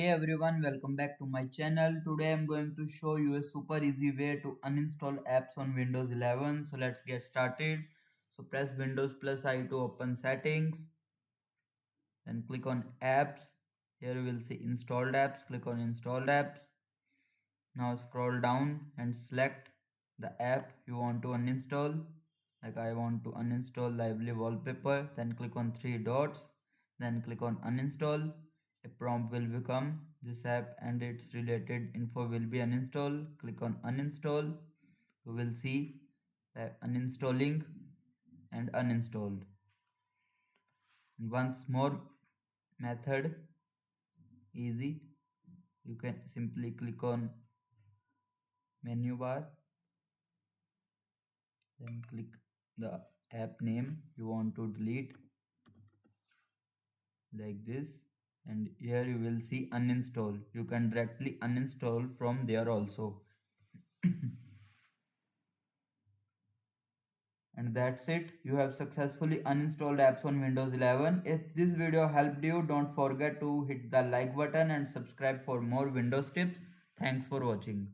Hey everyone, welcome back to my channel. Today I'm going to show you a super easy way to uninstall apps on Windows 11. So let's get started. So press Windows plus I to open settings. Then click on apps. Here you will see installed apps. Click on installed apps. Now scroll down and select the app you want to uninstall. Like I want to uninstall Lively Wallpaper. Then click on three dots. Then click on uninstall. A prompt will become this app and its related info will be uninstalled. Click on uninstall. You will see that uninstalling and uninstalled. And once more method easy. You can simply click on menu bar, then click the app name you want to delete like this, and here you will see uninstall. You can directly uninstall from there also. And that's it, you have successfully uninstalled apps on Windows 11. If this video helped you, don't forget to hit the like button and subscribe for more Windows tips. Thanks for watching.